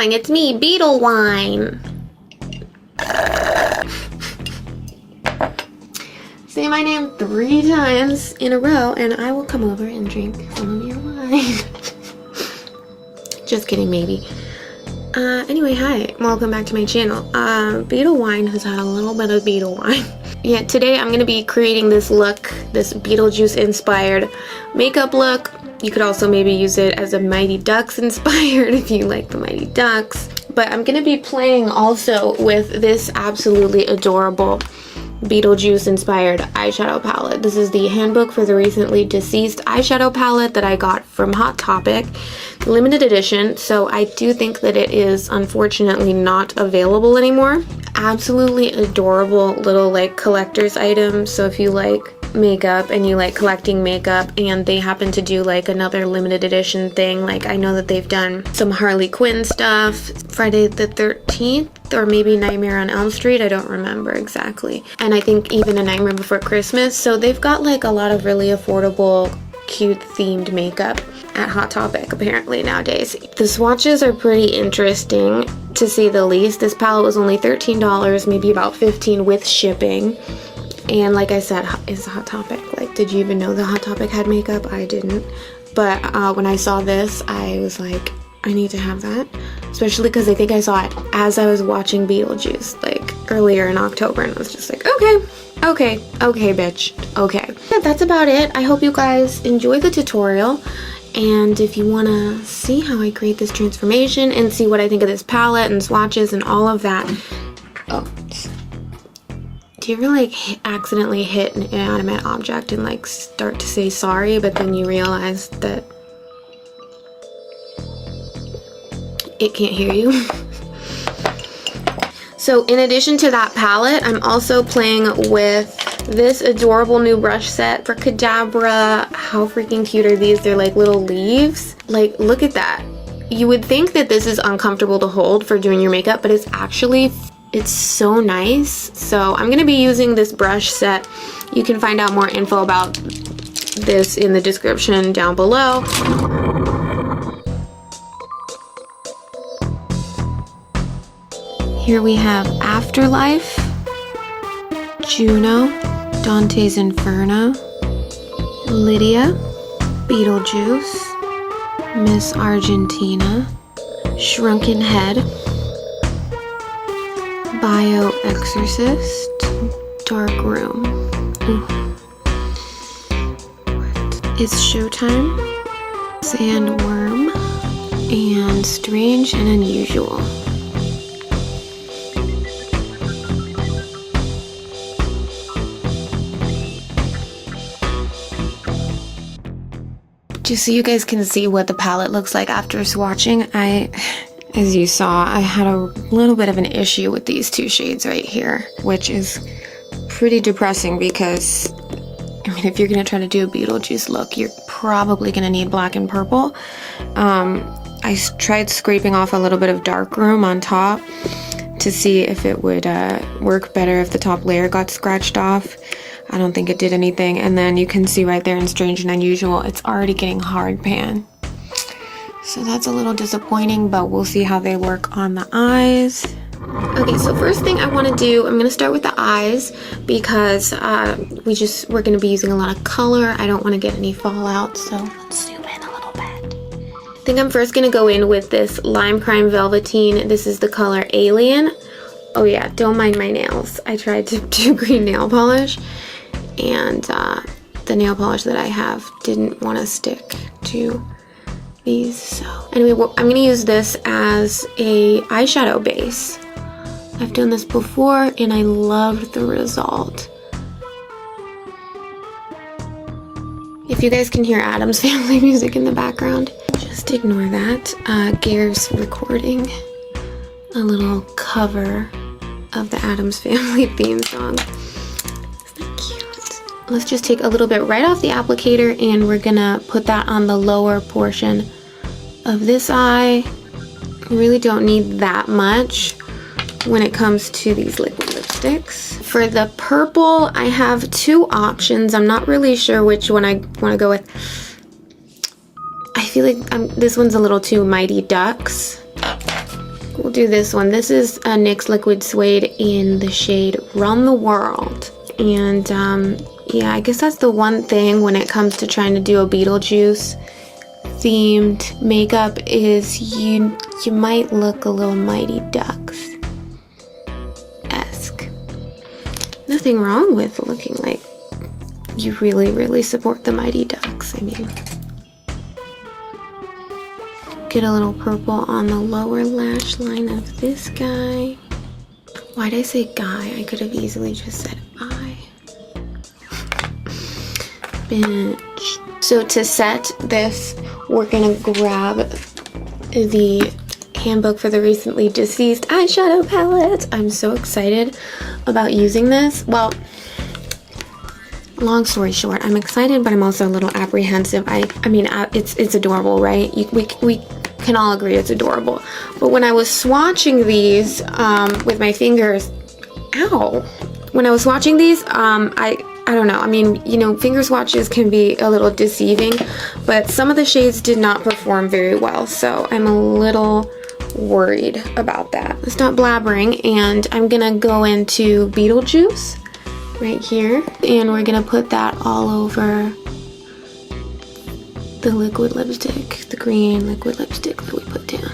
going? It's me, Beetle Wine. Say my name 3 times in a row and I will come over and drink some of your wine. Just kidding, maybe. Anyway, hi, welcome back to my channel. Beetle Wine has had a little bit of Beetle Wine. Yeah, today I'm gonna be creating this look, this Beetlejuice inspired makeup look. You could also maybe use it as a Mighty Ducks inspired if you like the Mighty Ducks. But I'm gonna be playing also with this absolutely adorable Beetlejuice inspired eyeshadow palette. This is the Handbook for the Recently Deceased eyeshadow palette that I got from Hot Topic, limited edition, so I do think that it is unfortunately not available anymore. Absolutely adorable little like collector's item, so if you like makeup and you like collecting makeup and they happen to do like another limited edition thing, like I know that they've done some Harley Quinn stuff, Friday the 13th, or maybe Nightmare on Elm Street, I don't remember exactly, and I think even A Nightmare Before Christmas, so they've got like a lot of really affordable cute themed makeup at Hot Topic apparently nowadays. The swatches are pretty interesting to say the least. This palette was only $13, maybe about $15 with shipping. And like I said, it's Hot Topic. Like, did you even know that Hot Topic had makeup? I didn't. But when I saw this, I was like, I need to have that. Especially because I think I saw it as I was watching Beetlejuice, like earlier in October, and I was just like, okay, bitch, okay. Yeah, that's about it. I hope you guys enjoy the tutorial. And if you want to see how I create this transformation and see what I think of this palette and swatches and all of that. Oh. Do you ever like accidentally hit an inanimate object and like start to say sorry, but then you realize that it can't hear you? So in addition to that palette, I'm also playing with this adorable new brush set for Kadabra. How freaking cute are these? They're like little leaves. Like, look at that. You would think that this is uncomfortable to hold for doing your makeup, but it's actually it's so nice. So I'm gonna be using this brush set. You can find out more info about this in the description down below. Here we have Afterlife, Juno, Dante's Inferno, Lydia, Beetlejuice, Miss Argentina, Shrunken Head, Bio Exorcist, Dark Room. It's Showtime, Sandworm, and Strange and Unusual. Just so you guys can see what the palette looks like after swatching, as you saw, I had a little bit of an issue with these 2 shades right here, which is pretty depressing because, I mean, if you're gonna try to do a Beetlejuice look, you're probably gonna need black and purple. I tried scraping off a little bit of Darkroom on top to see if it would work better if the top layer got scratched off. I don't think it did anything, and then you can see right there in Strange and Unusual, it's already getting hard pan. So that's a little disappointing, but we'll see how they work on the eyes. Okay, so first thing I want to do, I'm going to start with the eyes because we're going to be using a lot of color. I don't want to get any fallout, so let's zoom in a little bit. I think I'm first going to go in with this Lime Crime Velveteen. This is the color Alien. Oh yeah, don't mind my nails. I tried to do green nail polish, and the nail polish that I have didn't want to stick to these. So anyway, I'm going to use this as a eyeshadow base. I've done this before and I loved the result. If you guys can hear Addams Family music in the background, just ignore that. Gare's recording a little cover of the Addams Family theme song. Isn't that cute? Let's just take a little bit right off the applicator and we're gonna put that on the lower portion of this eye. Really don't need that much when it comes to these liquid lipsticks. For the purple, I have 2 options. I'm not really sure which one I want to go with. I feel like this one's a little too Mighty Ducks. we'll do this one. This is a NYX Liquid Suede in the shade Run the World. And yeah, I guess that's the one thing when it comes to trying to do a Beetlejuice themed makeup is you might look a little Mighty Ducks-esque. Nothing wrong with looking like you really support the Mighty Ducks. I mean, get a little purple on the lower lash line of this guy. Why did I say guy? I could have easily just said I. Bitch. So to set this, we're gonna grab the handbook for the recently deceased eyeshadow palette. I'm so excited about using this. Well, long story short, I'm excited, but I'm also a little apprehensive. I mean, it's adorable, right? We can all agree it's adorable. But when I was swatching these with my fingers, ow! When I was swatching these, I don't know. I mean, you know, finger swatches can be a little deceiving, but some of the shades did not perform very well, so I'm a little worried about that. Let's stop blabbering, and I'm gonna go into Beetlejuice right here, and we're gonna put that all over the liquid lipstick, the green liquid lipstick that we put down.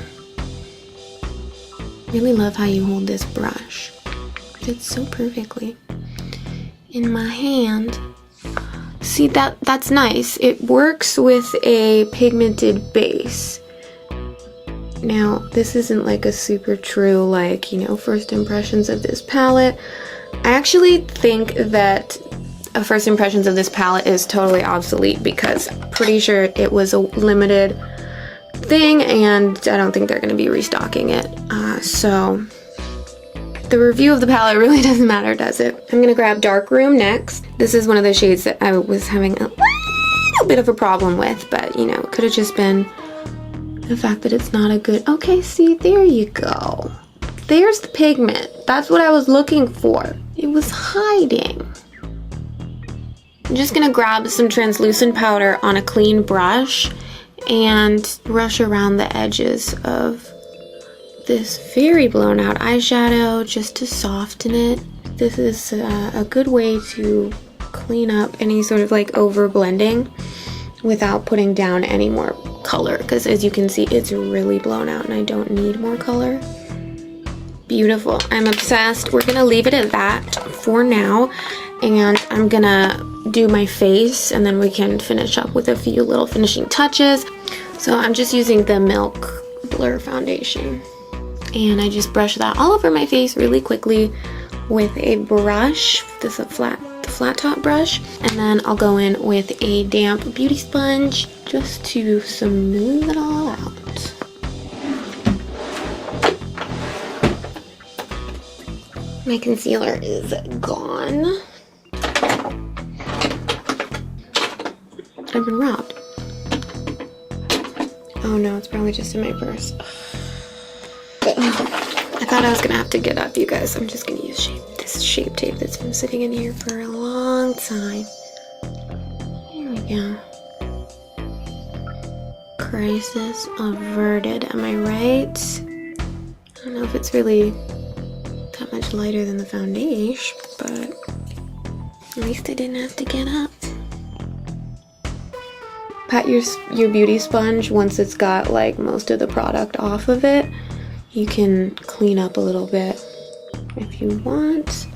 Really love how you hold this brush. It fits so perfectly in my hand. See, that's nice. It works with a pigmented base. Now, this isn't like a super true, like, you know, first impressions of this palette. I actually think that first impressions of this palette is totally obsolete because I'm pretty sure it was a limited thing and I don't think they're going to be restocking it. So the review of the palette really doesn't matter, does it? I'm going to grab Dark Room next. This is one of the shades that I was having a little bit of a problem with, but you know, it could have just been the fact that it's not a good... Okay, see, there you go. There's the pigment. That's what I was looking for. It was hiding. I'm just gonna grab some translucent powder on a clean brush and brush around the edges of this very blown out eyeshadow just to soften it. This is a good way to clean up any sort of like over blending without putting down any more color, because as you can see, it's really blown out and I don't need more color. Beautiful. I'm obsessed. We're gonna leave it at that for now, and I'm gonna do my face and then we can finish up with a few little finishing touches. So I'm just using the Milk Blur foundation and I just brush that all over my face really quickly with a brush. This is a flat top brush, and then I'll go in with a damp beauty sponge just to smooth it all out. My concealer is gone. I've been robbed. Oh no, it's probably just in my purse. I thought I was gonna have to get up, you guys. I'm just gonna use this shape tape that's been sitting in here for a long time. Here we go. Crisis averted, am I right? I don't know if it's really that much lighter than the foundation, but at least I didn't have to get up. Pat your beauty sponge once it's got like most of the product off of it. You can clean up a little bit if you want.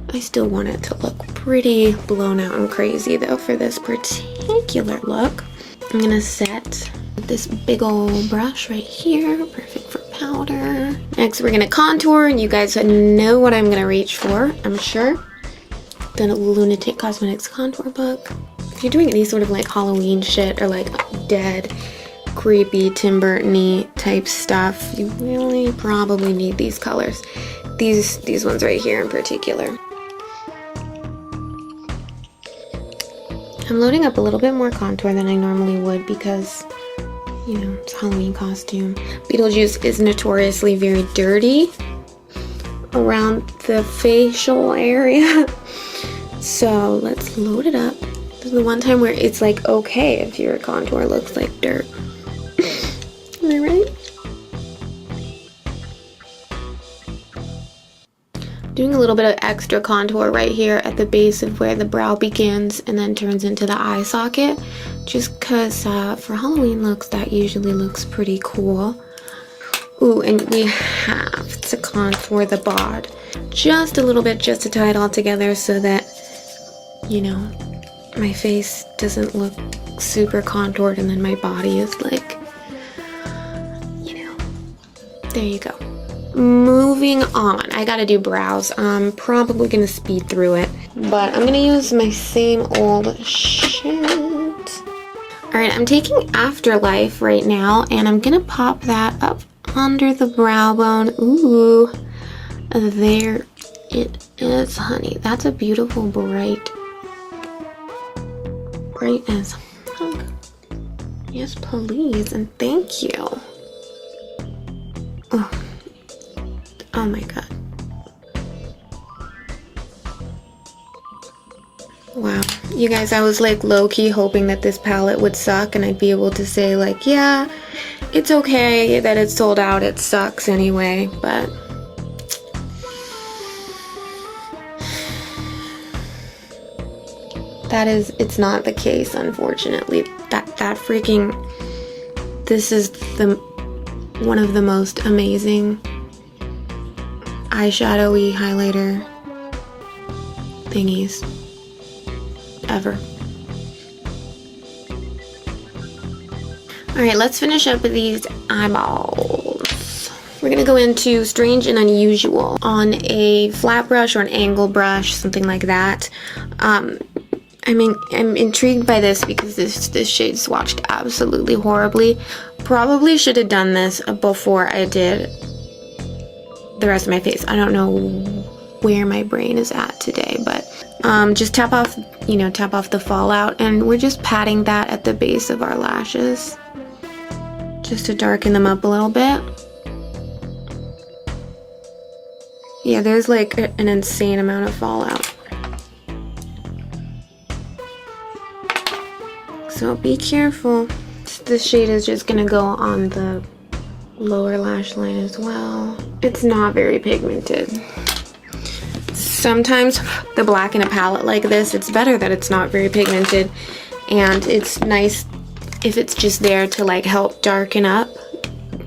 I still want it to look pretty blown out and crazy though for this particular look. I'm gonna set this big old brush right here, perfect for powder. Next we're gonna contour, and you guys know what I'm gonna reach for, I'm sure. The Lunatic Cosmetics contour book. If you're doing any sort of like Halloween shit or like dead, creepy Tim Burton-y type stuff, you really probably need these colors. These ones right here in particular. I'm loading up a little bit more contour than I normally would because, you know, it's a Halloween costume. Beetlejuice is notoriously very dirty around the facial area. So let's load it up. This is the one time where it's like okay if your contour looks like dirt. Am I right? Doing a little bit of extra contour right here at the base of where the brow begins and then turns into the eye socket. Just because for Halloween looks, that usually looks pretty cool. Ooh, and we have to contour the bod just a little bit just to tie it all together so that, you know, my face doesn't look super contoured and then my body is like, you know, there you go. Moving on, I gotta do brows. I'm probably gonna speed through it, but I'm gonna use my same old shit. Alright, I'm taking Afterlife right now, and I'm gonna pop that up under the brow bone. Ooh, there it is, honey. That's a beautiful bright as fuck. Yes, please, and thank you. Oh my god. Wow. You guys, I was like low-key hoping that this palette would suck and I'd be able to say like, yeah, it's okay that it's sold out, it sucks anyway, but it's not the case, unfortunately. This is one of the most amazing eyeshadowy highlighter thingies ever. Alright, let's finish up with these eyeballs. We're gonna go into Strange and Unusual on a flat brush or an angle brush, something like that. I mean, I'm intrigued by this because this shade swatched absolutely horribly. Probably should have done this before I did the rest of my face. I don't know where my brain is at today, but just tap off the fallout, and we're just patting that at the base of our lashes just to darken them up a little bit. Yeah, there's like an insane amount of fallout. So be careful. This shade is just gonna go on the lower lash line as well. It's not very pigmented. Sometimes the black in a palette like this, it's better that it's not very pigmented, and it's nice if it's just there to like help darken up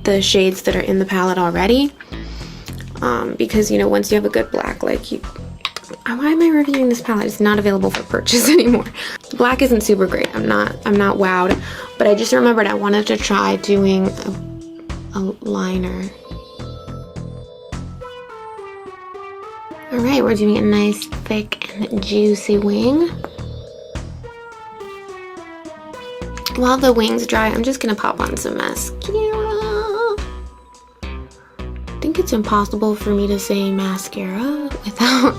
the shades that are in the palette already. Because, you know, once you have a good black, like why am I reviewing this palette? It's not available for purchase anymore. The black isn't super great. I'm not wowed, but I just remembered I wanted to try doing a liner. Alright, we're doing a nice thick and juicy wing. While the wing's dry, I'm just gonna pop on some mascara. I think it's impossible for me to say mascara without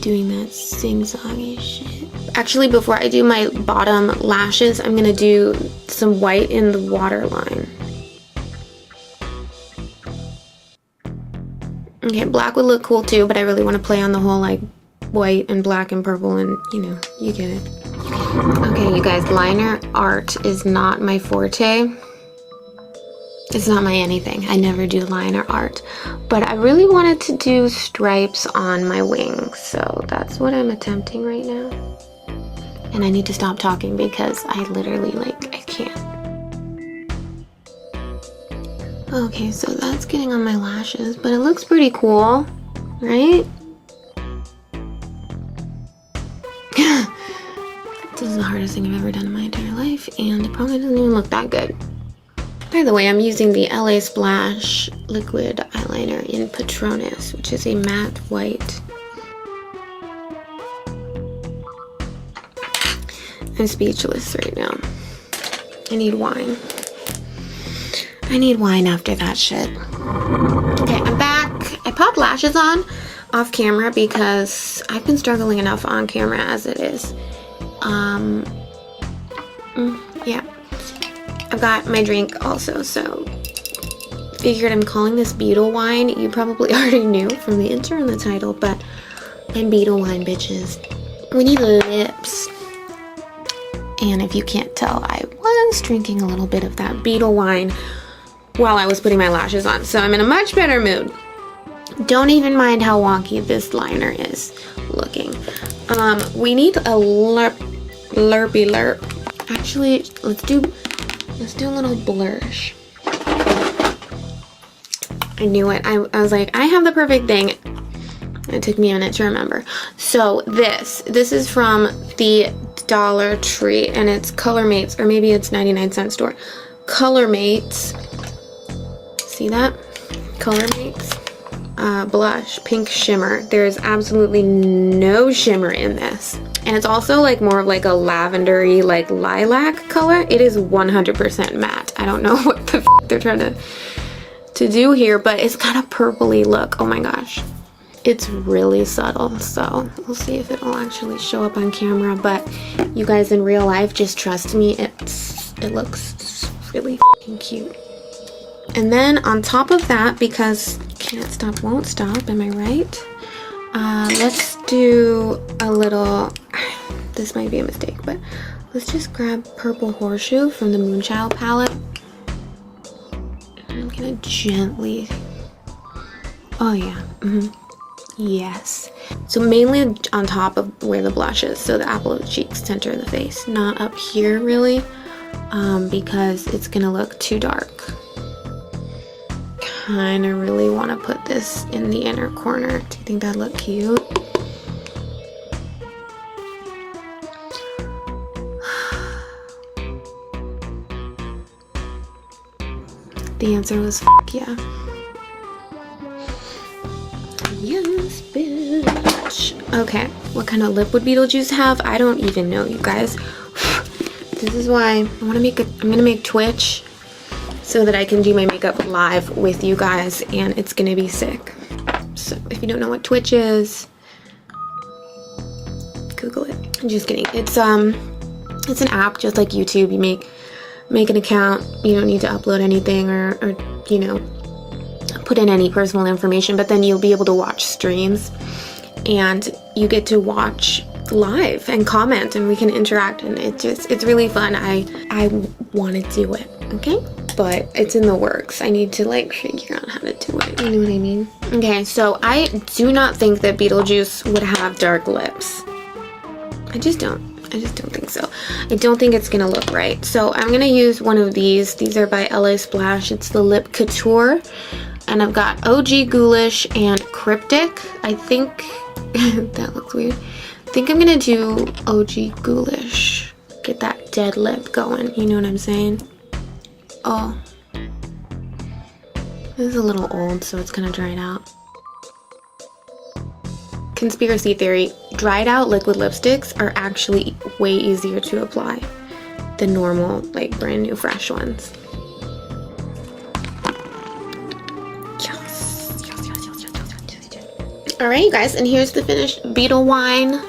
doing that sing-songy shit. Actually, before I do my bottom lashes, I'm gonna do some white in the waterline. Okay, black would look cool too, but I really want to play on the whole like white and black and purple, and you know, you get it. Okay, you guys, liner art is not my forte. It's not my anything. I never do liner art, but I really wanted to do stripes on my wings, so that's what I'm attempting right now. And I need to stop talking because I literally I can't. Okay, so that's getting on my lashes, but it looks pretty cool, right? This is the hardest thing I've ever done in my entire life, and it probably doesn't even look that good. By the way, I'm using the LA Splash liquid eyeliner in Patronus, which is a matte white. I'm speechless right now. I need wine. I need wine after that shit. Okay, I'm back. I popped lashes on off camera because I've been struggling enough on camera as it is. Yeah. I've got my drink also, so figured I'm calling this Beetle Wine. You probably already knew from the intro and the title, but I'm Beetle Wine, bitches. We need lips. And if you can't tell, I was drinking a little bit of that Beetle Wine while I was putting my lashes on, so I'm in a much better mood. Don't even mind how wonky this liner is looking. We need a lurpy lurp. Actually, let's do a little blurish. I knew it. I was like, I have the perfect thing. It took me a minute to remember. So this is from the Dollar Tree, and it's Color Mates, or maybe it's 99-cent store. Color Mates. See that? Color Mates. Blush, pink shimmer. There's absolutely no shimmer in this. And it's also like more of like a lavendery, like lilac color. It is 100% matte. I don't know what the f they're trying to do here, but it's got a purpley look. Oh my gosh. It's really subtle, so we'll see if it'll actually show up on camera, but you guys in real life, just trust me, it looks really f***ing cute. And then on top of that, because can't stop, won't stop, am I right? Let's do a little, this might be a mistake, but let's just grab Purple Horseshoe from the Moonchild palette. I'm gonna gently, oh yeah, yes. So mainly on top of where the blush is, so the apple of the cheeks, center of the face, not up here really, because it's gonna look too dark. Kind of really want to put this in the inner corner. Do you think that'd look cute? The answer was f yeah. Yes, bitch. Okay, what kind of lip would Beetlejuice have? I don't even know, you guys. This is why I want to I'm gonna make Twitch so that I can do my makeup live with you guys, and it's gonna be sick. So if you don't know what Twitch is, Google it. I'm just kidding. It's an app just like YouTube. You make an account. You don't need to upload anything or you know, put in any personal information, but then you'll be able to watch streams, and you get to watch live and comment, and we can interact, and it's really fun. I want to do it, okay? But it's in the works. I need to like figure out how to do it. You know what I mean? Okay, so I do not think that Beetlejuice would have dark lips. I just don't think so. I don't think it's gonna look right. So I'm gonna use one of these. These are by LA Splash. It's the Lip Couture. And I've got OG Ghoulish and Cryptic. I think, that looks weird. I think I'm gonna do OG Ghoulish. Get that dead lip going, you know what I'm saying? Oh, this is a little old, so it's kind of dried out. Conspiracy theory, dried out liquid lipsticks are actually way easier to apply than normal, like brand new fresh ones. Yes. Alright, you guys, and here's the finished Beetle Wine.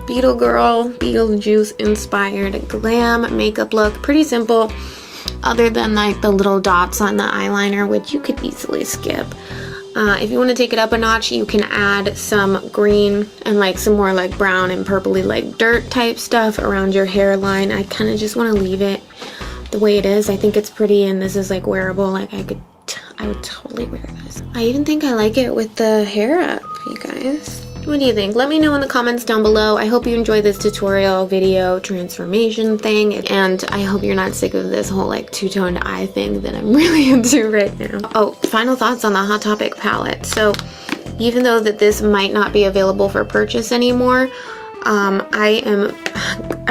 Beetle Girl, Beetlejuice inspired glam makeup look. Pretty simple, other than like the little dots on the eyeliner, which you could easily skip. If you want to take it up a notch, you can add some green and like some more like brown and purpley like dirt type stuff around your hairline. I kind of just want to leave it the way it is. I think it's pretty, and this is like wearable. Like I would totally wear this. I even think I like it with the hair up, you guys. What do you think? Let me know in the comments down below. I hope you enjoyed this tutorial video transformation thing, and I hope you're not sick of this whole like two-toned eye thing that I'm really into right now. Oh, final thoughts on the Hot Topic palette. So even though that this might not be available for purchase anymore, I'm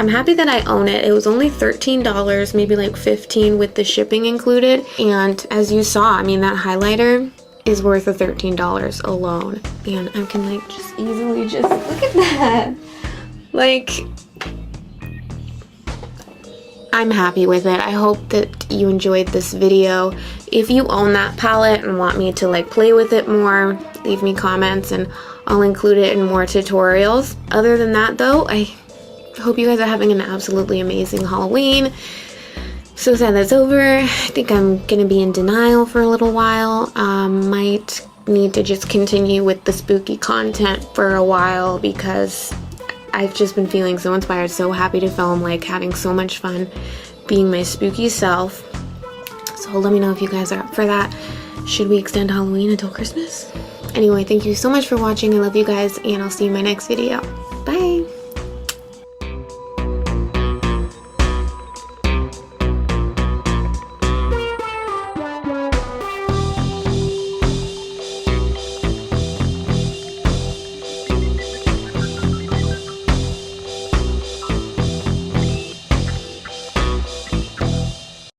happy that I own it. It was only $13, maybe like $15 with the shipping included. And as you saw, I mean, that highlighter is worth the $13 alone, and I can like just easily just look at that. Like, I'm happy with it. I hope that you enjoyed this video. If you own that palette and want me to like play with it more, leave me comments and I'll include it in more tutorials. Other than that though, I hope you guys are having an absolutely amazing Halloween. So sad that's over. I think I'm gonna be in denial for a little while. Might need to just continue with the spooky content for a while because I've just been feeling so inspired, so happy to film, like having so much fun being my spooky self. So let me know if you guys are up for that. Should we extend Halloween until Christmas? Anyway, thank you so much for watching. I love you guys, and I'll see you in my next video.